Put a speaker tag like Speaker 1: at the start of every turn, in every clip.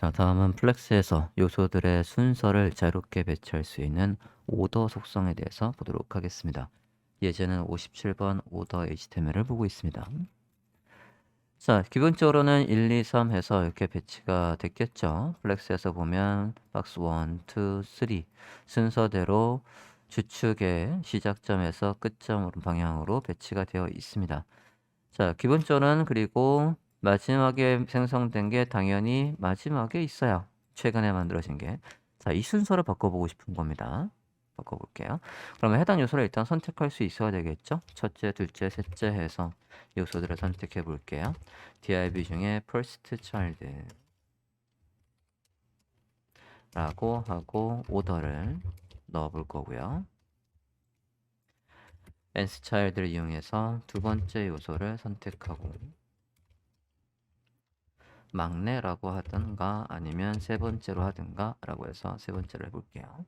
Speaker 1: 자, 다음은 플렉스에서 요소들의 순서를 자유롭게 배치할 수 있는 오더 속성에 대해서 보도록 하겠습니다. 예제는 57번 오더 HTML을 보고 있습니다. 자, 기본적으로는 1, 2, 3 해서 이렇게 배치가 됐겠죠. 플렉스에서 보면 박스 1, 2, 3 순서대로 주축의 시작점에서 끝점 방향으로 배치가 되어 있습니다. 자, 기본적으로는 그리고 마지막에 생성된 게 당연히 마지막에 있어요. 최근에 만들어진 게. 자, 이 순서를 바꿔보고 싶은 겁니다. 바꿔볼게요. 그러면 해당 요소를 일단 선택할 수 있어야 되겠죠? 첫째, 둘째, 셋째 해서 요소들을 선택해 볼게요. div 중에 first child 라고 하고 오더를 넣어 볼 거고요. nth child를 이용해서 두 번째 요소를 선택하고 막내라고 하든가 아니면 세 번째로 하든가 라고 해서 세 번째로 해볼게요.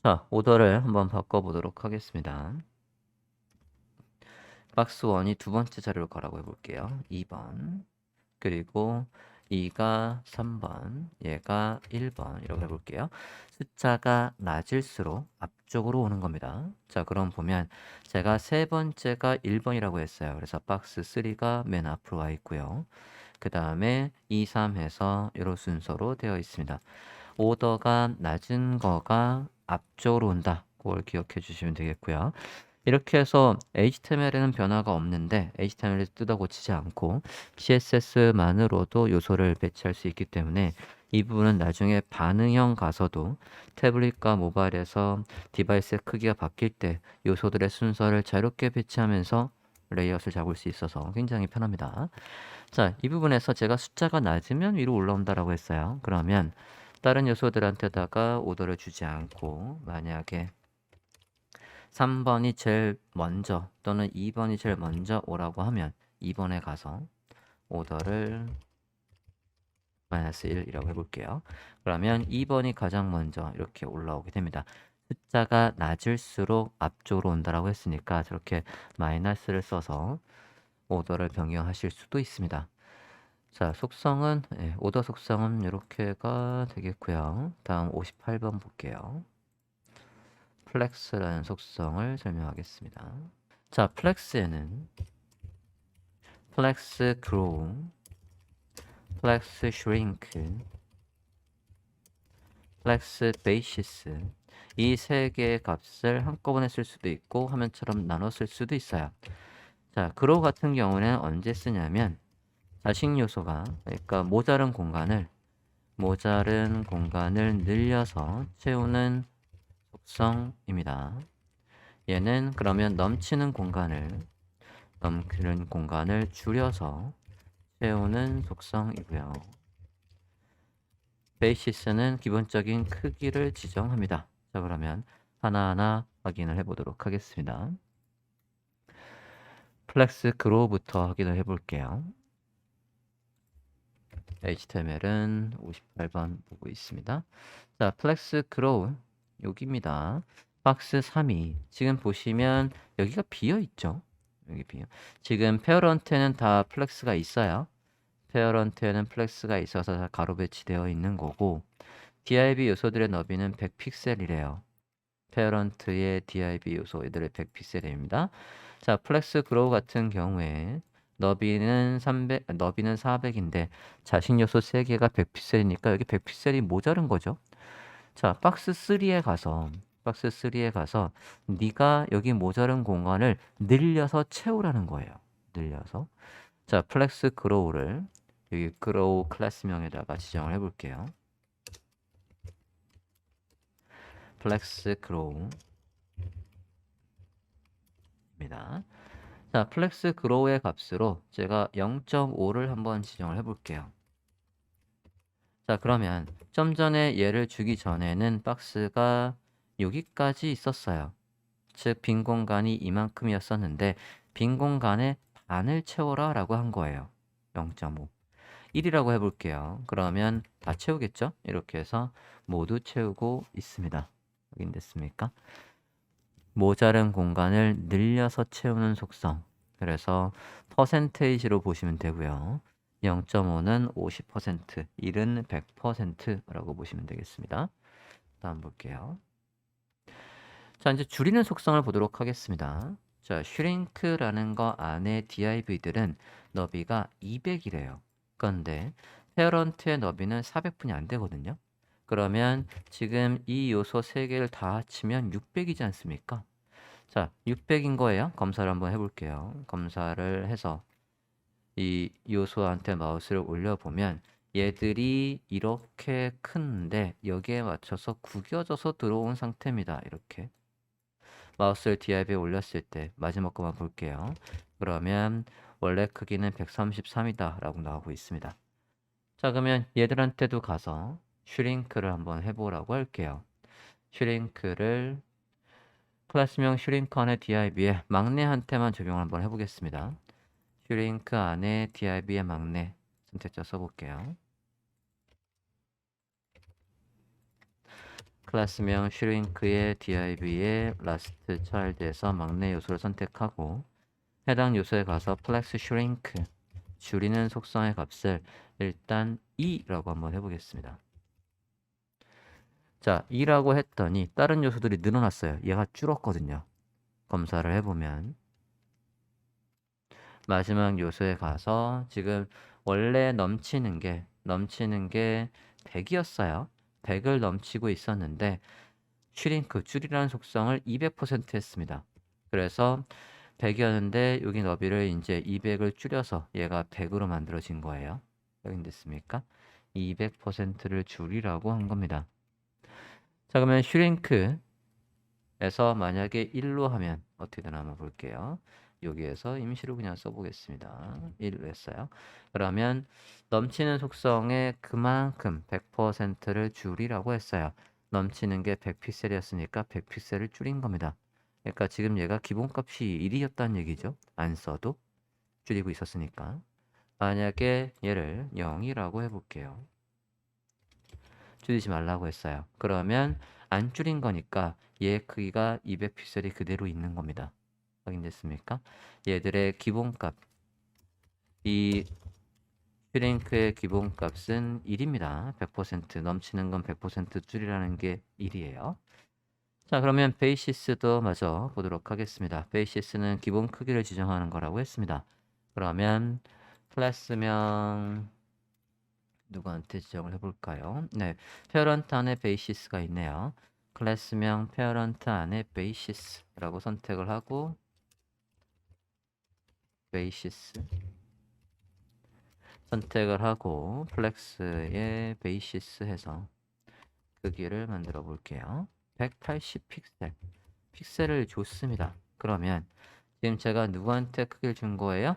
Speaker 1: 자, 오더를 한번 바꿔보도록 하겠습니다. 박스 1이 두 번째 자리로 가라고 해볼게요. 2번 그리고 2가 3번 얘가 1번 이라고 해볼게요. 숫자가 낮을수록 앞쪽으로 오는 겁니다. 자, 그럼 보면 제가 세 번째가 1번이라고 했어요. 그래서 박스 3가 맨 앞으로 와 있고요. 그 다음에 2, 3 해서 이런 순서로 되어 있습니다. 오더가 낮은 거가 앞쪽으로 온다. 그걸 기억해 주시면 되겠고요. 이렇게 해서 HTML에는 변화가 없는데 HTML을 뜯어 고치지 않고 CSS만으로도 요소를 배치할 수 있기 때문에 이 부분은 나중에 반응형 가서도 태블릿과 모바일에서 디바이스의 크기가 바뀔 때 요소들의 순서를 자유롭게 배치하면서 레이아웃을 잡을 수 있어서 굉장히 편합니다. 자, 이 부분에서 제가 숫자가 낮으면 위로 올라온다라고 했어요. 그러면 다른 요소들한테다가 오더를 주지 않고 만약에 3번이 제일 먼저 또는 2번이 제일 먼저 오라고 하면 2번에 가서 오더를 -1이라고 해볼게요. 그러면 2번이 가장 먼저 이렇게 올라오게 됩니다. 숫자가 낮을수록 앞쪽으로 온다라고 했으니까 저렇게 마이너스를 써서 오더를 변경하실 수도 있습니다. 자, 속성은 오더 속성은 이렇게가 되겠고요. 다음 58번 볼게요. 플렉스라는 속성을 설명하겠습니다. 자, 플렉스에는 플렉스 grow, 플렉스 shrink, 플렉스 basis 이 세 개의 값을 한꺼번에 쓸 수도 있고 화면처럼 나눠 쓸 수도 있어요. 자, grow 같은 경우는 언제 쓰냐면 자식 요소가 그러니까 모자른 공간을 늘려서 채우는 속성입니다. 얘는 그러면 넘치는 공간을 줄여서 채우는 속성이고요. 베이시스는 기본적인 크기를 지정합니다. 자, 그러면 하나하나 확인을 해보도록 하겠습니다. 플렉스 그로우부터 확인을 해볼게요. HTML은 58번 보고 있습니다. 자, 플렉스 그로우 여기입니다. 박스 3이 지금 보시면 여기가 비어 있죠. 여기 비어. 지금 페어런트에는 다 플렉스가 있어요. 페어런트에는 플렉스가 있어서 다 가로 배치되어 있는 거고 div 요소들의 너비는 100픽셀이래요. 페어런트의 div 요소 애들의 100픽셀입니다. 자, 플렉스 그로우 같은 경우에 너비는 400인데 자식 요소 3개가 100픽셀이니까 여기 100픽셀이 모자른 거죠. 자, 박스 3에 가서 네가 여기 모자른 공간을 늘려서 채우라는 거예요. 늘려서. 자, 플렉스 그로우를 여기 그로우 클래스명에다가 지정을 해볼게요. 플렉스 그로우입니다. 자, 플렉스 그로우의 값으로 제가 0.5를 한번 지정을 해볼게요. 자, 그러면 좀 전에 얘를 주기 전에는 박스가 여기까지 있었어요. 즉, 빈 공간이 이만큼이었었는데 빈 공간의 반을 채워라 라고 한 거예요. 0.5. 1이라고 해볼게요. 그러면 다 채우겠죠? 이렇게 해서 모두 채우고 있습니다. 확인됐습니까? 모자른 공간을 늘려서 채우는 속성. 그래서 퍼센테이지로 보시면 되고요. 0.5는 50%, 1은 100%라고 보시면 되겠습니다. 다음 볼게요. 자, 이제 줄이는 속성을 보도록 하겠습니다. 자, 슈링크라는 거 안에 div들은 너비가 200이래요. 그런데 페어런트의 너비는 400분이 안 되거든요. 그러면 지금 이 요소 3개를 다 합치면 600이지 않습니까? 자, 600인 거예요. 검사를 한번 해볼게요. 검사를 해서 이 요소한테 마우스를 올려보면 얘들이 이렇게 큰데 여기에 맞춰서 구겨져서 들어온 상태입니다. 이렇게. 마우스를 DIB에 올렸을 때 마지막 것만 볼게요. 그러면 원래 크기는 133이다 라고 나오고 있습니다. 자, 그러면 얘들한테도 가서 슈링크를 한번 해보라고 할게요. 슈링크를 클래스명 슈링크 안에 DIB에 막내한테만 적용을 한번 해보겠습니다. 슈링크 안에 DIB의 막내 선택자 써볼게요. 클래스명 슈링크의 div의 last child에서 막내 요소를 선택하고 해당 요소에 가서 플렉스 슈링크 줄이는 속성의 값을 일단 2라고 한번 해보겠습니다. 자, 2라고 했더니 다른 요소들이 늘어났어요. 얘가 줄었거든요. 검사를 해보면 마지막 요소에 가서 지금 원래 넘치는 게 100이었어요. 100을 넘치고 있었는데 슈링크 줄이라는 속성을 200% 했습니다. 그래서 100이었는데 여기 너비를 이제 200을 줄여서 얘가 100으로 만들어진 거예요. 확인됐습니까? 200%를 줄이라고 한 겁니다. 자, 그러면 슈링크에서 만약에 1로 하면 어떻게 되나 한번 볼게요. 여기에서 임시로 그냥 써보겠습니다. 1로 했어요. 그러면 넘치는 속성에 그만큼 100%를 줄이라고 했어요. 넘치는 게 100픽셀이었으니까 100픽셀을 줄인 겁니다. 그러니까 지금 얘가 기본값이 1이었다는 얘기죠. 안 써도 줄이고 있었으니까. 만약에 얘를 0이라고 해볼게요. 줄이지 말라고 했어요. 그러면 안 줄인 거니까 얘 크기가 200픽셀이 그대로 있는 겁니다. 확인됐습니까? 얘들의 기본값, 이 슈링크의 기본값은 1입니다. 100% 넘치는 건 100% 줄이라는 게 1이에요. 자, 그러면 베이시스도 마저 보도록 하겠습니다. 베이시스는 기본 크기를 지정하는 거라고 했습니다. 그러면 클래스명 누구한테 지정을 해볼까요? 네, 페어런트 안에 베이시스가 있네요. 클래스명 페어런트 안에 베이시스라고 선택을 하고 베이시스 선택을 하고 플렉스의 베이시스 해서 크기를 만들어 볼게요. 180픽셀 픽셀을 줬습니다. 그러면 지금 제가 누구한테 크기를 준 거예요?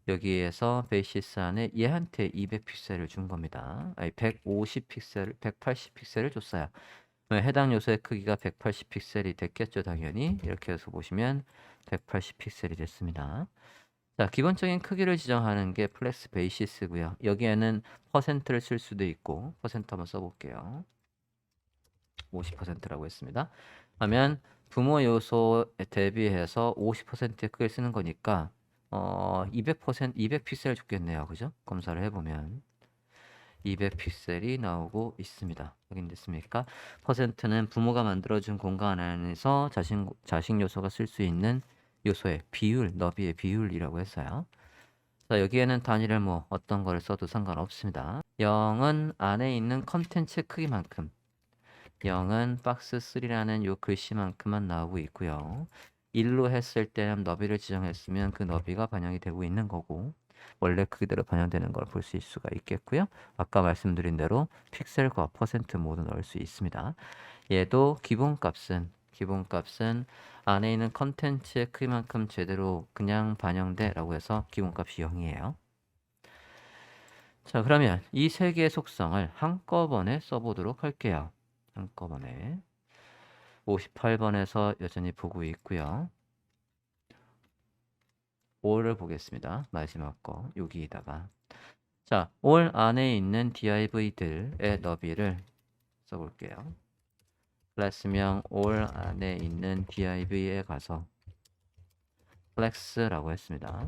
Speaker 1: 여기에서 베이시스 안에 얘한테 200픽셀을 준 겁니다. 아니 150픽셀, 180픽셀을 줬어요. 해당 요소의 크기가 180픽셀이 됐겠죠, 당연히. 이렇게 해서 보시면 180픽셀이 됐습니다. 자, 기본적인 크기를 지정하는 게 플렉스 베이시스고요. 여기에는 퍼센트를 쓸 수도 있고 퍼센트 한번 써볼게요. 50%라고 했습니다. 하면 부모 요소에 대비해서 50%의 크기를 쓰는 거니까 200%, 200픽셀 줬겠네요. 그죠? 검사를 해보면 200픽셀이 나오고 있습니다. 확인됐습니까? 퍼센트는 부모가 만들어준 공간 안에서 자식 요소가 쓸 수 있는 요소의 비율, 너비의 비율이라고 했어요. 자, 여기에는 단위를 뭐 어떤 거를 써도 상관없습니다. 0은 안에 있는 컨텐츠 크기만큼 0은 박스 3라는 요 글씨만큼만 나오고 있고요. 1로 했을 때는 너비를 지정했으면 그 너비가 반영이 되고 있는 거고 원래 그대로 반영되는 걸 볼 수 있을 수가 있겠고요. 아까 말씀드린 대로 픽셀과 퍼센트 모두 넣을 수 있습니다. 얘도 기본값은 안에 있는 컨텐츠의 크기만큼 제대로 그냥 반영돼 라고 해서 기본값이 0이에요. 자, 그러면 이 세 개의 속성을 한꺼번에 써보도록 할게요. 한꺼번에 58번에서 여전히 보고 있고요. 5를 보겠습니다. 마지막 거 여기다가 자, 올 안에 있는 div들의 너비를 써볼게요. 클래스명 올 안에 있는 div에 가서 flex라고 했습니다.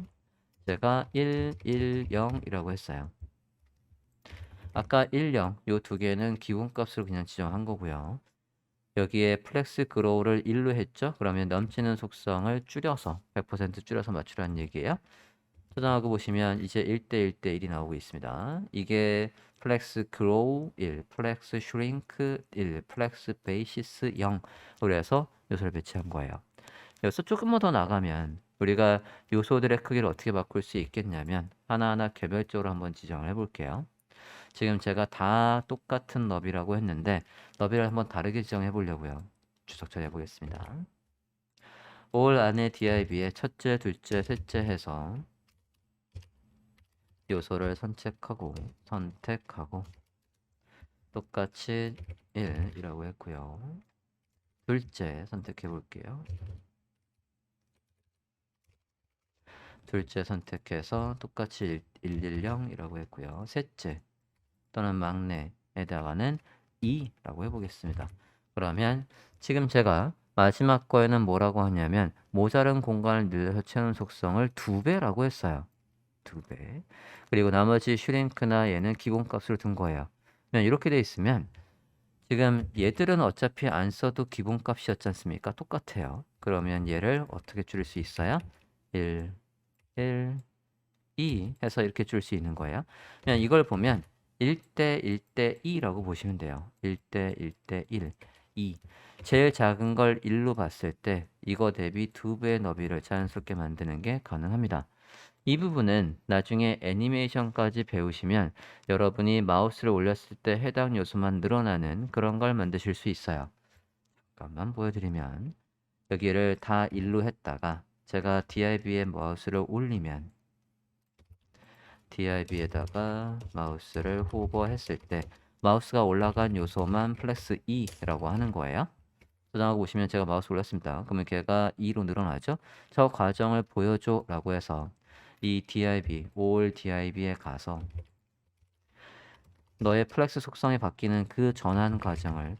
Speaker 1: 제가 1, 1, 0이라고 했어요. 아까 1, 0 요 두 개는 기본값으로 그냥 지정한 거고요. 여기에 플렉스 그로우를 1로 했죠? 그러면 넘치는 속성을 줄여서 100% 줄여서 맞추라는 얘기예요. 저장하고 보시면 이제 1대 1대 1이 나오고 있습니다. 이게 플렉스 그로우 1, 플렉스 슈링크 1, 플렉스 베이시스 0 그래서 요소를 배치한 거예요. 여기서 조금만 더 나가면 우리가 요소들의 크기를 어떻게 바꿀 수 있겠냐면 하나하나 개별적으로 한번 지정을 해볼게요. 지금 제가 다 똑같은 너비라고 했는데 너비를 한번 다르게 지정해 보려고요. 주석 처리해 보겠습니다. 올 안에 div에 첫째, 둘째, 셋째 해서 요소를 선택하고 똑같이 1이라고 했고요. 둘째 선택해 볼게요. 둘째 선택해서 똑같이 110이라고 했고요. 셋째 또는 막내에다가는 2라고 해보겠습니다. 그러면 지금 제가 마지막 거에는 뭐라고 하냐면 모자른 공간을 늘려서 채우는 속성을 2배라고 했어요. 2배. 그리고 나머지 슈링크나 얘는 기본값으로 둔 거예요. 그냥 이렇게 돼 있으면 지금 얘들은 어차피 안 써도 기본값이었지 않습니까? 똑같아요. 그러면 얘를 어떻게 줄일 수 있어요? 1, 1, 2 해서 이렇게 줄 수 있는 거예요. 그냥 이걸 보면 1대 1대 2라고 보시면 돼요. 1대 1대 1, 2. 제일 작은 걸 1로 봤을 때 이거 대비 2배의 너비를 자연스럽게 만드는 게 가능합니다. 이 부분은 나중에 애니메이션까지 배우시면 여러분이 마우스를 올렸을 때 해당 요소만 늘어나는 그런 걸 만드실 수 있어요. 잠깐만 보여드리면 여기를 다 1로 했다가 제가 DIB에 마우스를 올리면 DIB에다가 마우스를 호버했을 때 마우스가 올라간 요소만 플렉스 2라고 하는 거예요. 저장하고 보시면 제가 마우스 올렸습니다. 그러면 걔가 2로 늘어나죠. 저 과정을 보여줘 라고 해서 이 DIB, all DIB에 가서 너의 플렉스 속성이 바뀌는 그 전환 과정을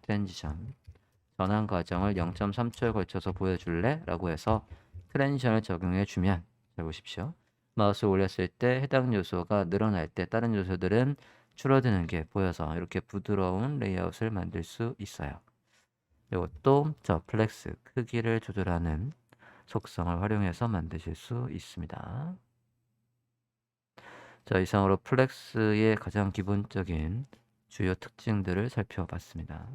Speaker 1: 전환 과정을 0.3초에 걸쳐서 보여줄래? 라고 해서 트랜지션을 적용해 주면 잘 보십시오. 마우스 올렸을 때 해당 요소가 늘어날 때 다른 요소들은 줄어드는 게 보여서 이렇게 부드러운 레이아웃을 만들 수 있어요. 이것도 저 플렉스 크기를 조절하는 속성을 활용해서 만드실 수 있습니다. 자, 이상으로 플렉스의 가장 기본적인 주요 특징들을 살펴봤습니다.